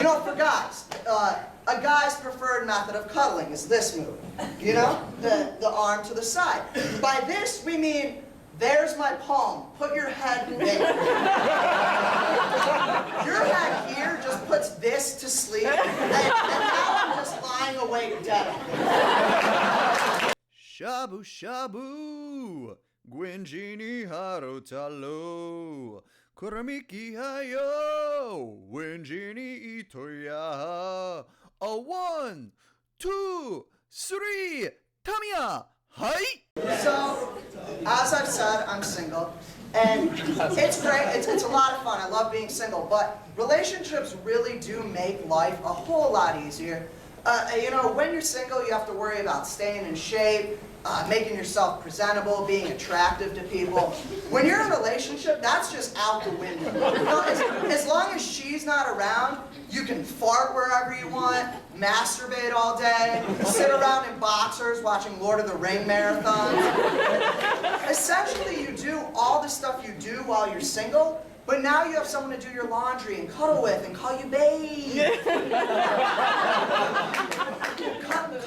You know, for guys, a guy's preferred method of cuddling is this move. You know, the arm to the side. By this, we mean, there's my palm. Put your head there. Your head here just puts this to sleep, and now I'm just lying awake dead. Shabu shabu, Gwinjini harotalo, Kuramiki hayo, Winjini itoya. A 1, 2, 3, Tamiya, hi! So, as I've said, I'm single, and it's great, it's a lot of fun, I love being single, but relationships really do make life a whole lot easier. You know, when you're single, you have to worry about staying in shape, making yourself presentable, being attractive to people. When you're in a relationship, that's just out the window. You know, as long as she's not around, you can fart wherever you want, masturbate all day, sit around in boxers watching Lord of the Ring marathons. Essentially, you do all the stuff you do while you're single, but now you have someone to do your laundry and cuddle with and call you babe.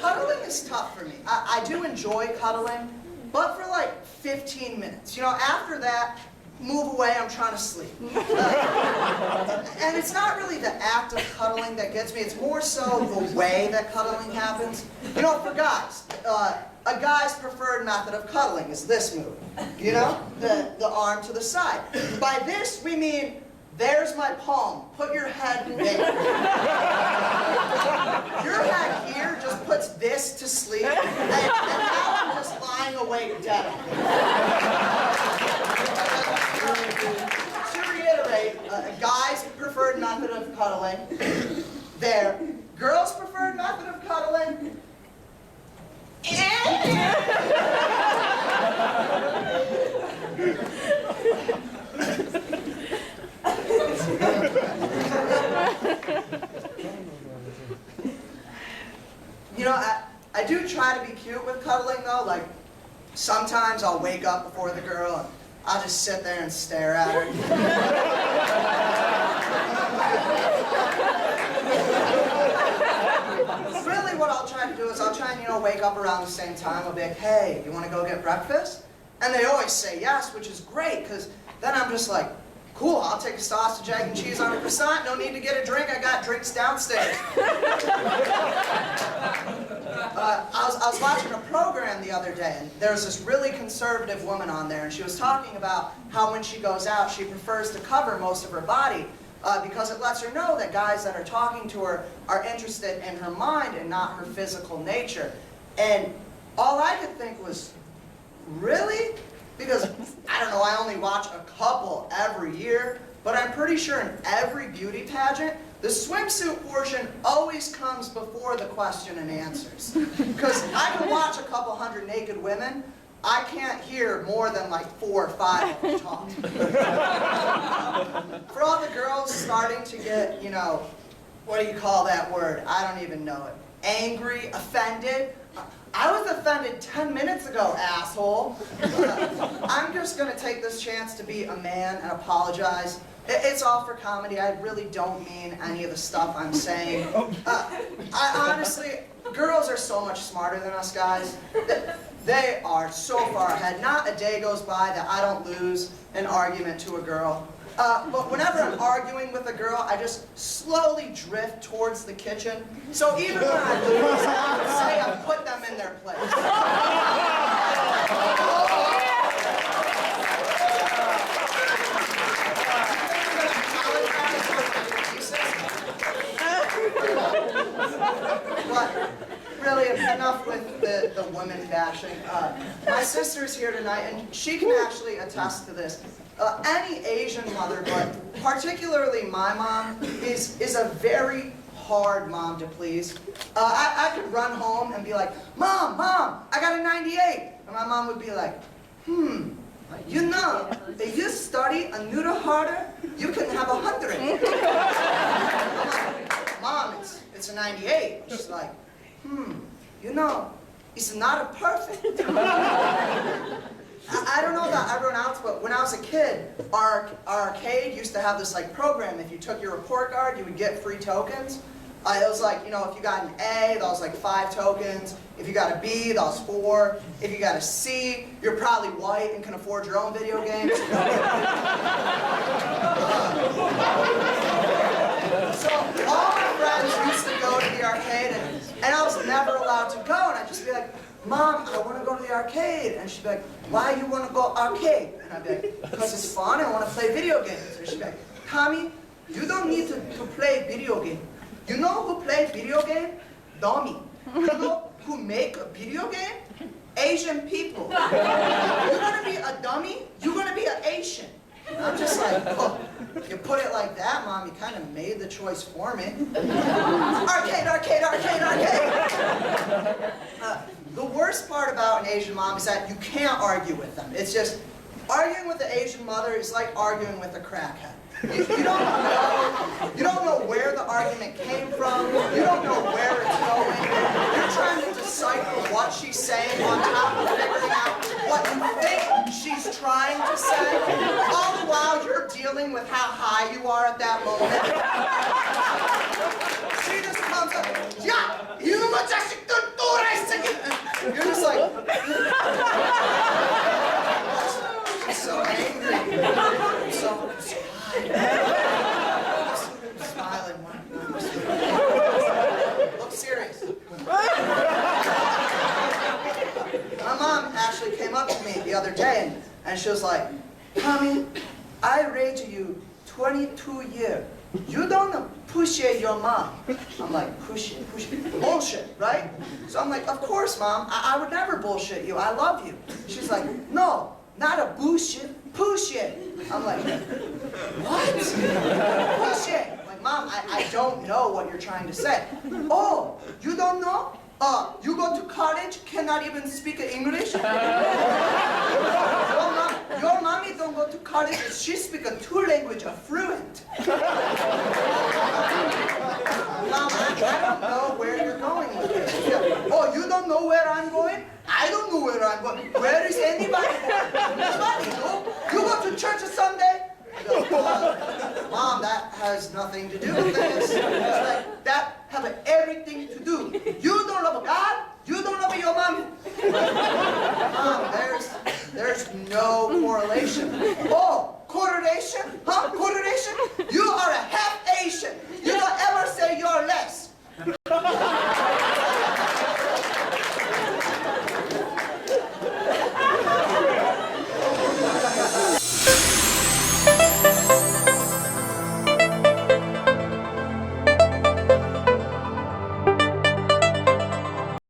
Cuddling is tough for me. I do enjoy cuddling, but for like 15 minutes. You know, after that, move away, I'm trying to sleep. And it's not really the act of cuddling that gets me, it's more so the way that cuddling happens. You know, for guys, a guy's preferred method of cuddling is this move. You know, the arm to the side. By this, we mean, there's my palm. Put your head there. Your head here just puts this to sleep, and now I'm just lying awake dead. To reiterate, a guy's preferred method of cuddling, there. Girls' preferred method of cuddling, you know, I do try to be cute with cuddling though, like sometimes I'll wake up before the girl and I'll just sit there and stare at her. Really what I'll try to do is I'll try and, you know, wake up around the same time. I'll be like, hey, you want to go get breakfast? And they always say yes, which is great, because then I'm just like, cool, I'll take a sausage, egg, and cheese on a croissant. No need to get a drink. I got drinks downstairs. I was watching a program the other day, and there was this really conservative woman on there, and she was talking about how when she goes out, she prefers to cover most of her body because it lets her know that guys that are talking to her are interested in her mind and not her physical nature. And all I could think was, really? Because, I don't know, I only watch a couple every year, but I'm pretty sure in every beauty pageant, the swimsuit portion always comes before the question and answers. Because I can watch a couple hundred naked women, I can't hear more than like 4 or 5 of them talk. For all the girls starting to get, you know, what do you call that word? I don't even know it. Angry, offended. I was offended 10 minutes ago, asshole. I'm just going to take this chance to be a man and apologize. It's all for comedy. I really don't mean any of the stuff I'm saying. I honestly, girls are so much smarter than us guys. They are so far ahead. Not a day goes by that I don't lose an argument to a girl. But whenever I'm arguing with a girl, I just slowly drift towards the kitchen. So even when I lose, I would say I put them in their place. But really, enough with the women bashing. My sister's here tonight, and she can actually attest to this. Any Asian mother, but particularly my mom, is a very hard mom to please. I could run home and be like, Mom, I got a 98. And my mom would be like, you know, if you study a little harder, you can have 100. I'm like, Mom, it's a 98. She's like, you know, it's not a perfect. I don't know about everyone else, but when I was a kid, our arcade used to have this like program. If you took your report card, you would get free tokens. It was like, you know, if you got an A, that was like 5 tokens. If you got a B, that was 4. If you got a C, you're probably white and can afford your own video games. So all my friends used to go to the arcade, and I was never allowed to go. And I'd just be like, Mom, I want to go to the arcade. And she'd be like, why you want to go arcade? And I'd be like, because it's fun and I want to play video games. And she'd be like, Tommy, you don't need to play video game. You know who plays video game? Dummy. You know who make a video game? Asian people. You're going to be a dummy, you're going to be an Asian. And I'm just like, oh, you put it like that, Mom, you kind of made the choice for me. Arcade, arcade, arcade, arcade. The worst part about an Asian mom is that you can't argue with them. It's just, arguing with an Asian mother is like arguing with a crackhead. You don't know where the argument came from. You don't know where it's going. You're trying to decipher what she's saying on top of figuring out what you think she's trying to say. All the while you're dealing with how high you are at that moment. She just comes up, yeah, 이놈의 자식들 또라이 새끼. You're just like, she's so angry. So smiling. Look serious. My mom actually came up to me the other day and she was like, Tommy, I raised you 22 years. You don't appreciate your mom. I'm like, push it. Bullshit, right? So I'm like, of course, Mom. I would never bullshit you. I love you. She's like, no, not a bullshit. Push it. I'm like, what? Push it. I'm like, Mom, I don't know what you're trying to say. Oh, you don't know? You go to college, cannot even speak English? Your mommy don't go to college, she speaks 2 languages fluent. Mom, I don't know where you're going with this. Oh, you don't know where I'm going? I don't know where I'm going. Where is anybody going? Nobody, no? You go to church on Sunday? Mom, that has nothing to do with this. It's like, that have everything to do. You don't love God, you don't love your mommy. Mom, there's no correlation. Oh, correlation? Huh? Correlation? You are a half Asian. You don't ever say you're less.